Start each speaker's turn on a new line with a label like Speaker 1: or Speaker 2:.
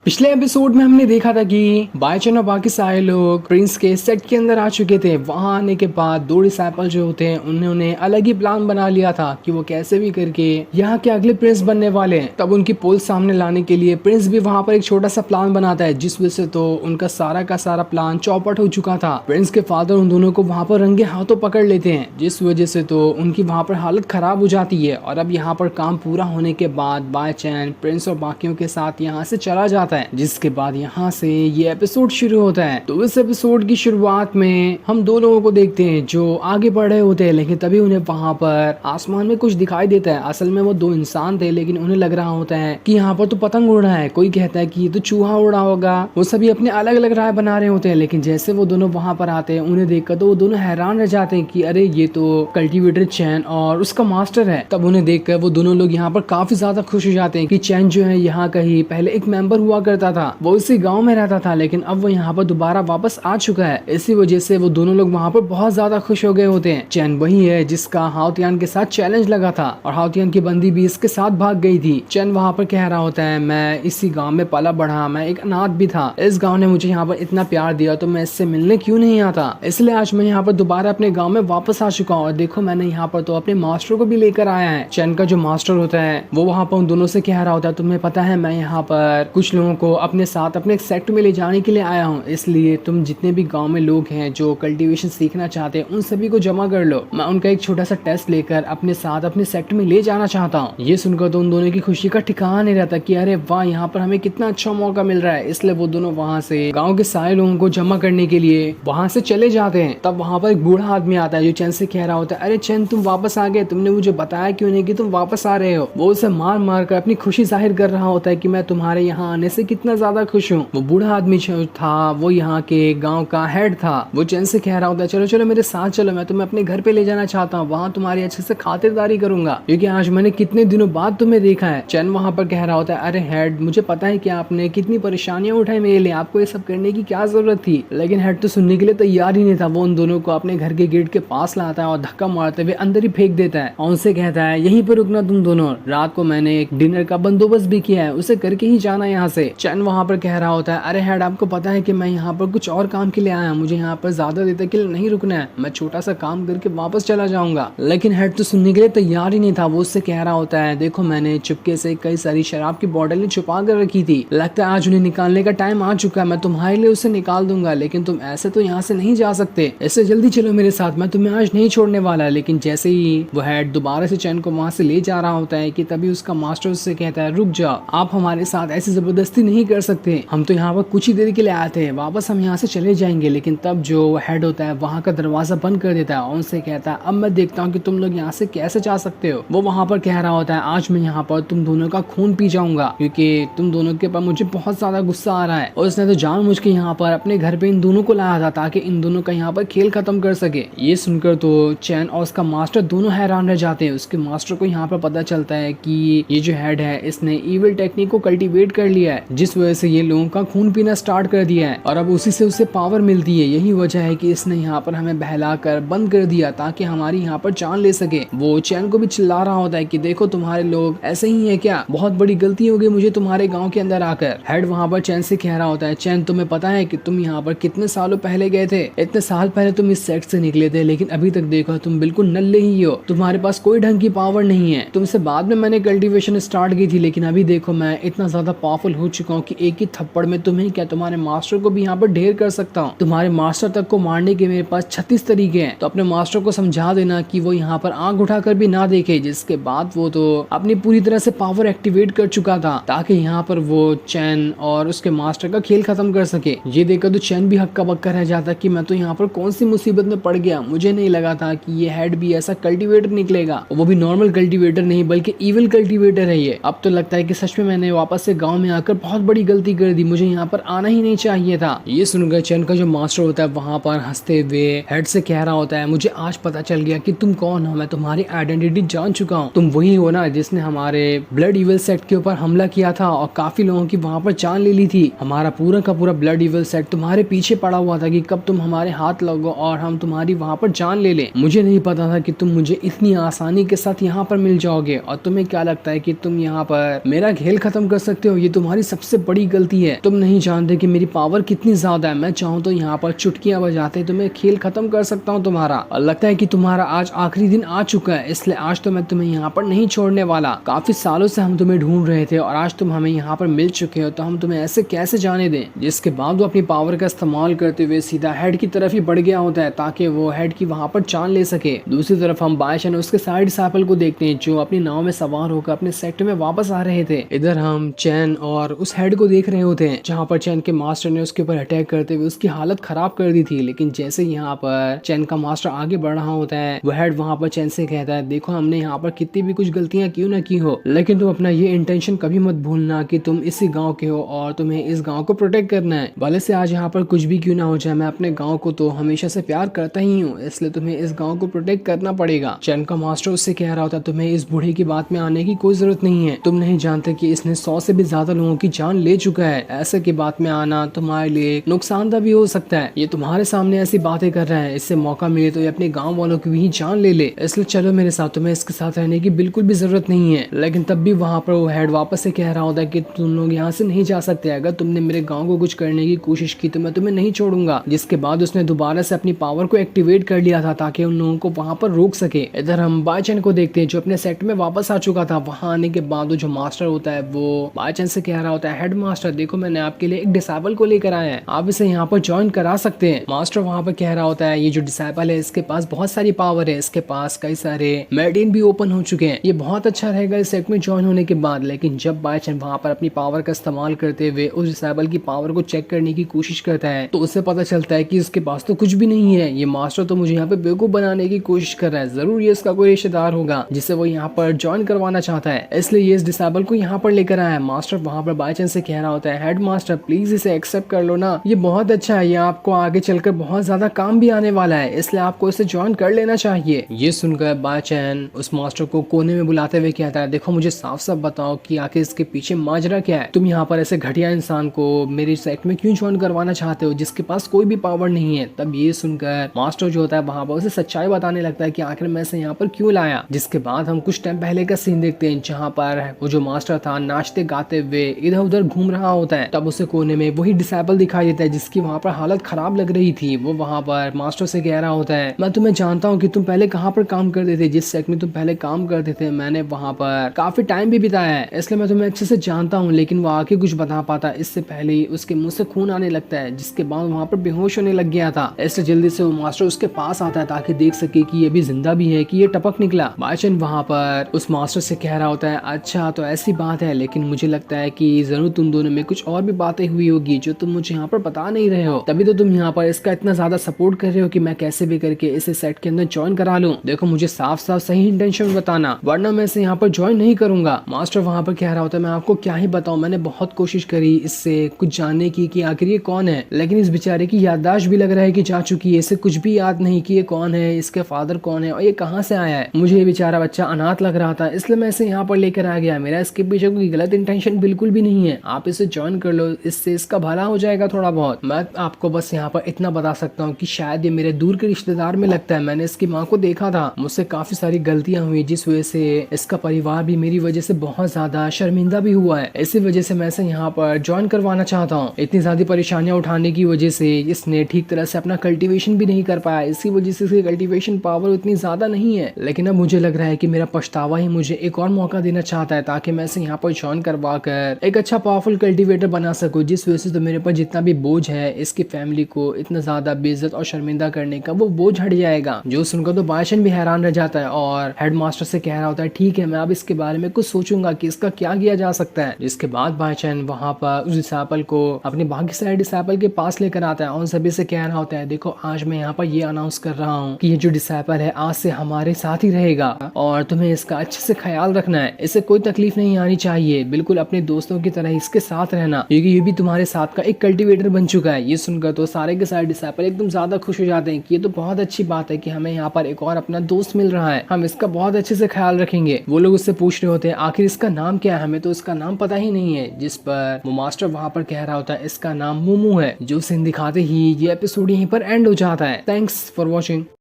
Speaker 1: पिछले एपिसोड में हमने देखा था कि बायचन और बाकी सारे लोग प्रिंस के सेट के अंदर आ चुके थे। वहां आने के बाद दो डिसाइपल जो होते हैं उन्होंने अलग ही प्लान बना लिया था कि वो कैसे भी करके यहाँ के अगले प्रिंस बनने वाले हैं। तब उनकी पोल सामने लाने के लिए प्रिंस भी वहां पर एक छोटा सा प्लान बनाता है, जिस वजह से तो उनका सारा का सारा प्लान चौपट हो चुका था। प्रिंस के फादर उन दोनों को वहां पर रंगे हाथों पकड़ लेते हैं, जिस वजह से तो उनकी वहां पर हालत खराब हो जाती है। और अब यहाँ पर काम पूरा होने के बाद बायचैन प्रिंस और बाकियों के साथ यहाँ से चला जाता है, जिसके बाद यहाँ से ये एपिसोड शुरू होता है। तो इस एपिसोड की शुरुआत में हम दो लोगों को देखते हैं जो आगे बढ़ रहे होते हैं, लेकिन तभी उन्हें वहां पर आसमान में कुछ दिखाई देता है। असल में वो दो इंसान थे, लेकिन उन्हें लग रहा होता है कि यहाँ पर तो पतंग उड़ रहा है। कोई कहता है कि ये तो चूहा उड़ा होगा। वो सभी अपने अलग अलग राय बना रहे होते हैं, लेकिन जैसे वो दोनों वहां पर आते हैं उन्हें देखकर तो वो दोनों हैरान रह जाते हैं कि अरे ये तो कल्टीवेटर चैन और उसका मास्टर है। तब उन्हें देखकर वो दोनों लोग यहाँ पर काफी ज्यादा खुश हो जाते हैं कि चैन जो है यहाँ का ही पहले एक मेंबर हुआ करता था। वो इसी गांव में रहता था, लेकिन अब वो यहाँ पर दोबारा वापस आ चुका है। इसी वजह से वो दोनों लोग वहाँ पर बहुत ज्यादा खुश हो गए होते हैं। चैन वही है जिसका हाउतियान के साथ चैलेंज लगा था और हाउतियान की बंदी भी इसके साथ भाग गई थी। चैन वहाँ पर कह रहा होता है, मैं इसी गांव में पला बढ़ा, मैं एक अनाथ भी था। इस गांव ने मुझे यहाँ पर इतना प्यार दिया तो मैं इससे मिलने क्यों नहीं आता। इसलिए आज मैं यहाँ पर दोबारा अपने गाँव में वापस आ चुका हूँ। और देखो मैंने यहाँ पर तो अपने मास्टर को भी लेकर आया है। चैन का जो मास्टर होता है वो वहाँ पर उन दोनों से कह रहा होता है, तुम्हें पता है मैं यहाँ पर कुछ लोगों को अपने साथ अपने सेक्ट में ले जाने के लिए आया हूँ, इसलिए तुम जितने भी गांव में लोग हैं जो कल्टीवेशन सीखना चाहते हैं उन सभी को जमा कर लो। मैं उनका एक छोटा सा टेस्ट लेकर अपने साथ अपने सेक्ट में ले जाना चाहता हूँ। ये सुनकर तो उन दोनों की खुशी का ठिकाना नहीं रहता कि अरे वाह यहाँ पर हमें कितना अच्छा मौका मिल रहा है। इसलिए वो दोनों वहाँ से गाँव के सारे लोगों को जमा करने के लिए वहाँ से चले जाते हैं। तब वहाँ पर एक बूढ़ा आदमी आता है जो चैन से कह रहा होता है, अरे चैन तुम वापस आ गए, तुमने मुझे बताया क्यों नहीं कि तुम वापस आ रहे हो। वो उसे मार मार कर अपनी खुशी जाहिर कर रहा होता है कि मैं तुम्हारे यहाँ आने से कितना ज्यादा खुश हूँ। वो बूढ़ा आदमी था वो यहाँ के गांव का हेड था। वो चैन से कह रहा होता है, चलो चलो मेरे साथ चलो, मैं तुम्हें अपने घर पे ले जाना चाहता हूँ, वहाँ तुम्हारी अच्छे से खातिरदारी करूंगा क्योंकि आज मैंने कितने दिनों बाद तुम्हें देखा है। चैन वहाँ पर कह रहा होता है, अरे हेड मुझे पता है कि आपने कितनी परेशानियां उठाई मेरे लिए, आपको ये सब करने की क्या जरूरत थी। लेकिन हेड तो सुनने के लिए तैयार ही नहीं था। वो उन दोनों को अपने घर के गेट के पास लाता है और धक्का मारते हुए अंदर ही फेंक देता है और उनसे कहता है, यहीं पर रुकना तुम दोनों, रात को मैंने एक डिनर का बंदोबस्त भी किया है, उसे करके ही जाना यहाँ से। चैन वहाँ पर कह रहा होता है, अरे हेड आपको पता है कि मैं यहाँ पर कुछ और काम के लिए आया, मुझे यहाँ पर ज्यादा देर तक के लिए नहीं रुकना है, मैं छोटा सा काम करके वापस चला जाऊंगा। लेकिन हेड तो सुनने के लिए तैयार ही नहीं था। वो उससे कह रहा होता है, देखो मैंने चुपके से कई सारी शराब की बोतलें छुपा कर रखी थी, लगता है आज उन्हें निकालने का टाइम आ चुका है, मैं तुम्हारे लिए उसे निकाल दूंगा, लेकिन तुम ऐसे तो यहाँ से नहीं जा सकते, ऐसे जल्दी चलो मेरे साथ, मैं तुम्हें आज नहीं छोड़ने वाला। लेकिन जैसे ही वो हेड दोबारा से चैन को वहां से ले जा रहा होता है कि तभी उसका मास्टर उससे कहता है, रुक जाओ, आप हमारे साथ ऐसी जबरदस्ती नहीं कर सकते, हम तो यहाँ पर कुछ ही देर के लिए आए थे, वापस हम यहाँ से चले जाएंगे। लेकिन तब जो हेड होता है वहाँ का दरवाजा बंद कर देता है और उनसे कहता है, अब मैं देखता हूँ कि तुम लोग यहाँ से कैसे जा सकते हो। वो वहाँ पर कह रहा होता है, आज मैं यहाँ पर तुम दोनों का खून पी जाऊंगा क्योंकि तुम दोनों के पास मुझे बहुत ज्यादा गुस्सा आ रहा है। और उसने तो जानबूझ के यहाँ पर अपने घर पे इन दोनों को लाया था ताकि इन दोनों का यहाँ पर खेल खत्म कर सके। ये सुनकर तो चैन और उसका मास्टर दोनों हैरान रह जाते हैं। उसके मास्टर को यहाँ पर पता चलता है कि ये जो हेड है इसने इविल टेक्निक को कल्टीवेट कर लिया है, जिस वजह से ये लोगों का खून पीना स्टार्ट कर दिया है और अब उसी से उसे पावर मिलती है। यही वजह है कि इसने यहाँ पर हमें बहला कर बंद कर दिया ताकि हमारी यहाँ पर जान ले सके। वो चैन को भी चिल्ला रहा होता है कि देखो तुम्हारे लोग ऐसे ही है क्या, बहुत बड़ी गलती हो गई मुझे तुम्हारे गाँव के अंदर आकर। हेड वहाँ पर चैन से कह रहा होता है, चैन तुम्हें पता है कि तुम यहाँ पर कितने सालों पहले गए थे, इतने साल पहले तुम इस सेक्ट से निकले थे, लेकिन अभी तक देखो तुम बिल्कुल नल्ले ही हो, तुम्हारे पास कोई ढंग की पावर नहीं है। तुमसे बाद में मैंने कल्टीवेशन स्टार्ट की थी, लेकिन अभी देखो मैं इतना ज्यादा पावरफुल हो चुका हूँ कि एक ही थप्पड़ में तुम्हें क्या तुम्हारे मास्टर को भी यहाँ पर ढेर कर सकता हूँ। तुम्हारे मास्टर तक को मारने के मेरे पास 36 तरीके हैं, तो अपने मास्टर को समझा देना कि वो यहाँ पर आंख उठाकर भी ना देखे। जिसके बाद वो तो अपनी पूरी तरह से पावर एक्टिवेट कर चुका था ताकि यहाँ पर वो चैन और उसके मास्टर का खेल खत्म कर सके। ये देखकर तो चैन भी हक्का बक्का रह जाता कि मैं तो यहाँ पर कौन सी मुसीबत में पड़ गया, मुझे नहीं लगा था कि ये हेड भी ऐसा कल्टीवेटर निकलेगा, वो भी नॉर्मल कल्टीवेटर नहीं बल्कि इविल कल्टीवेटर है ये। अब तो लगता है कि सच में मैंने वापस से गाँव में आकर बहुत बड़ी गलती कर दी, मुझे यहाँ पर आना ही नहीं चाहिए था। ये सुनकर चैन का जो मास्टर होता है वहाँ पर हंसते हुए हेड से कह रहा होता है, मुझे आज पता चल गया कि तुम कौन हो, मैं तुम्हारी आइडेंटिटी जान चुका हूँ, तुम वही हो ना जिसने हमारे ब्लड इविल सेट के ऊपर हमला किया था और काफी लोगों की वहाँ पर जान ले ली थी। हमारा पूरा का पूरा ब्लड इविल सेट तुम्हारे पीछे पड़ा हुआ था कि कब तुम हमारे हाथ लगो और हम तुम्हारी वहाँ पर जान ले लें। मुझे नहीं पता था कि तुम मुझे इतनी आसानी के साथ यहाँ पर मिल जाओगे और तुम्हें क्या लगता है कि तुम यहाँ पर मेरा खेल खत्म कर सकते हो, ये तुम्हारी सबसे बड़ी गलती है। तुम नहीं जानते कि मेरी पावर कितनी ज्यादा है। मैं चाहूँ तो यहाँ पर चुटकियां बजाते तुम्हें खेल खत्म कर सकता हूँ तुम्हारा। और लगता है कि तुम्हारा आज आखिरी दिन आ चुका है, इसलिए आज तो मैं तुम्हें यहाँ पर नहीं छोड़ने वाला। काफी सालों से हम तुम्हें ढूंढ रहे थे और आज तुम हमें यहाँ पर मिल चुके हो, तो हम तुम्हें ऐसे कैसे जाने दें। जिसके बाद वो अपनी पावर का इस्तेमाल करते हुए सीधा हेड की तरफ ही बढ़ गया होता है ताकि वो हेड की वहां पर जान ले सके। दूसरी तरफ हम बायचन उसके साइड डिसाइपल को देखते हैं जो अपनी नाव में सवार होकर अपने सेक्टर में वापस आ रहे थे। इधर हम चैन और उस हेड को देख रहे होते हैं जहाँ पर चैन के मास्टर ने उसके ऊपर अटैक करते हुए उसकी हालत खराब कर दी थी। लेकिन जैसे यहाँ पर चैन का मास्टर आगे बढ़ रहा होता है, वो हेड वहां पर चैन से कहता है, देखो हमने यहाँ पर कितनी भी कुछ गलतियां क्यों ना की हो, लेकिन तुम अपना ये इंटेंशन कभी मत भूलना कि तुम इसी गाँव के हो और तुम्हें इस गाँव को प्रोटेक्ट करना है। भले से आज यहाँ पर कुछ भी क्यों ना हो जाए, मैं अपने गाँव को तो हमेशा से प्यार करता ही हूँ, इसलिए तुम्हें इस गाँव को प्रोटेक्ट करना पड़ेगा। चैन का मास्टर उससे कह रहा होता है, तुम्हें इस बूढ़े की बात में आने की कोई जरूरत नहीं है। तुम नहीं जानते कि इसने 100 से भी ज्यादा लोगों की जान ले चुका है। ऐसे की बात में आना तुम्हारे लिए नुकसानदा भी हो सकता है। ये तुम्हारे सामने ऐसी बातें कर रहा है, इससे मौका मिले तो ये अपने गाँव वालों की भी जान ले ले, इसलिए चलो मेरे साथ। तुम्हें इसके साथ रहने की बिल्कुल भी जरूरत नहीं है। लेकिन तब भी वहाँ पर वो हेड वापस से कह रहा होता है कि तुम लोग यहाँ से नहीं जा सकते। अगर तुमने मेरे गाँव को कुछ करने की कोशिश की तो मैं तुम्हें नहीं छोड़ूंगा। जिसके बाद उसने दोबारा से अपनी पावर को एक्टिवेट कर लिया था ताकि उन लोगों को वहां पर रोक सके। इधर हम बायचन को देखते हैं जो अपने सेट में वापस आ चुका था। वहां आने के बाद जो मास्टर होता है वो बायचन से कह रहा होता है, हेड मास्टर देखो मैंने आपके लिए एक डिसाइपल को लेकर आया है, आप इसे यहाँ पर ज्वाइन करा सकते हैं। मास्टर वहां पर कह रहा होता है, ये जो डिसाइपल है इसके पास बहुत सारी पावर है, इसके पास कई सारे मेडिन भी ओपन हो चुके हैं, ये बहुत अच्छा रहेगा इस सेट में ज्वाइन होने के बाद। लेकिन जब बायचन वहां पर अपनी पावर का इस्तेमाल करते हुए उस डिसाइपल की पावर को चेक करने की कोशिश करता है तो उसे पता चलता है कि इसके पास तो कुछ भी नहीं है। ये मास्टर तो मुझे यहाँ पे बेवकूफ बनाने की कोशिश कर रहा है, जरूर ये इसका कोई रिश्तेदार होगा जिसे वो यहाँ पर ज्वाइन करवाना चाहता है, इसलिए ये इस डिसेबल को यहाँ पर लेकर आया है। मास्टर वहाँ पर बाय चांस से कह रहा होता है, हेड मास्टर प्लीज इसे एक्सेप्ट कर लो ना, ये बहुत अच्छा है, ये आपको आगे चलकर बहुत ज्यादा काम भी आने वाला है, इसलिए आपको इसे ज्वाइन कर लेना चाहिए। ये सुनकर बाय चैन उस मास्टर को कोने में बुलाते हुए कहता है, देखो मुझे साफ साफ बताओ कि आखिर इसके पीछे माजरा क्या है, तुम यहाँ पर ऐसे घटिया इंसान को मेरी सेक्ट में क्यों ज्वाइन करवाना चाहते हो जिसके पास कोई भी पावर नहीं है। तब ये सुनकर मास्टर जो होता है वहां पर उसे सच्चाई बताने लगता है कि आखिर मैं इसे यहाँ पर क्यों लाया। जिसके बाद हम कुछ टाइम पहले का सीन देखते हैं जहाँ पर वो जो मास्टर था नाचते गाते हुए इधर उधर घूम रहा होता है। तब उसे कोने में वही डिसेबल दिखाई देता है जिसकी वहाँ पर हालत खराब लग रही थी। वो वहाँ पर मास्टर से कह रहा होता है, मैं तुम्हें जानता हूँ कि तुम पहले कहाँ पर काम करते थे, जिस सेक्ट में तुम पहले काम करते थे मैंने वहाँ पर काफी टाइम भी बिताया है, इसलिए मैं तुम्हें अच्छे से जानता हूँ। लेकिन वो आके कुछ बता पाता इससे पहले ही उसके मुंह से खून आने लगता है, जिसके बाद वहाँ पर बेहोश होने लग गया था। इससे जल्दी से वो मास्टर उसके पास आता है ताकि देख सके कि ये भी जिंदा भी है कि ये टपक निकला। बायचन वहाँ पर उस मास्टर से कह रहा होता है, अच्छा तो ऐसी बात है, लेकिन मुझे लगता है कि जरूर तुम दोनों में कुछ और भी बातें हुई होगी जो तुम मुझे यहाँ पर बता नहीं रहे हो, तभी तो तुम यहाँ पर इसका इतना ज्यादा सपोर्ट कर रहे हो कि मैं कैसे भी करके इसे सेट के अंदर ज्वाइन करा लूं। देखो मुझे साफ साफ सही इंटेंशन बताना वरना मैं इसे यहाँ पर ज्वाइन नहीं करूंगा। मास्टर वहाँ पर कह रहा होता है, मैं आपको क्या ही बताऊं, मैंने बहुत कोशिश करी इससे कुछ जानने की कि आखिर ये कौन है, लेकिन इस बेचारे की याददाश्त भी लग रहा है कि जा चुकी है, इसे कुछ भी याद नहीं कि ये कौन है, इसके फादर कौन है और ये कहाँ से आया है। मुझे ये बेचारा बच्चा अनाथ लग रहा था इसलिए मैं इसे यहाँ पर लेकर आ गया, मेरा इसके पीछे कोई गलत इंटेंशन बिल्कुल भी नहीं है, आप इसे ज्वाइन कर लो, इससे इसका भला हो जाएगा थोड़ा बहुत। मैं आपको बस यहाँ पर इतना बता सकता हूँ कि शायद ये मेरे दूर के रिश्तेदार में लगता है, मैंने इसकी माँ को देखा था, मुझसे काफी सारी गलतियां हुई जिस वजह से इसका परिवार भी मेरी वजह से बहुत ज्यादा शर्मिंदा भी हुआ है, इसी वजह से मैं इसे यहाँ पर ज्वाइन करवाना चाहता हूँ। इतनी ज्यादा परेशानियां उठाने की वजह से इसने ठीक तरह से अपना कल्टीवेशन भी नहीं कर पाया, इसी वजह से इसकी कल्टीवेशन पावर उतनी ज्यादा नहीं है। लेकिन अब मुझे लग रहा है कि मेरा पछतावा ही मुझे एक और मौका देना चाहता है ताकि मैं इसे यहाँ पर ज्वाइन करवा कर एक अच्छा पावरफुल कल्टीवेटर बना सकूं, जिस वजह से तो मेरे पर जितना भी बोझ है इसकी फैमिली को इतना ज्यादा बेइज्जत और शर्मिंदा करने का वो बोझ हट जाएगा। जो सुनकर तो बायचन भी हैरान रह जाता है और हेडमास्टर से कह रहा होता है, ठीक है मैं अब इसके बारे में कुछ सोचूंगा कि इसका क्या किया जा सकता है। जिसके बाद बायचन वहाँ पर उस डिसेबल को अपने बाकी सारे डिसेबल के पास लेकर आता है और सभी से कह रहा होता है, देखो आज मैं यहाँ पर ये अनाउंस कर रहा हूँ कि ये जो डिसेबल है आज से हमारे साथ ही रहेगा और तुम्हें इसका अच्छे से ख्याल रखना है, इसे कोई तकलीफ नहीं आनी चाहिए, बिल्कुल अपने दोस्तों की तरह इसके साथ रहना क्योंकि ये भी तुम्हारे साथ का एक कल्टीवेटर बन चुका है। ये सुनकर तो सारे के सारे डिसेबल एकदम ज्यादा खुश हो जाते हैं कि ये तो बहुत अच्छी बात है कि हमें यहाँ पर एक और अपना दोस्त मिल रहा है, हम इसका बहुत अच्छे से ख्याल रखेंगे। वो लोग उससे पूछ रहे होते हैं आखिर इसका नाम क्या है, हमें तो इसका नाम पता ही नहीं है। जिस पर वो मास्टर वहाँ पर कह रहा होता है इसका नाम मोमो है। जो सीन दिखाते ही ये एपिसोड यहीं पर एंड हो जाता है। Thanks for watching.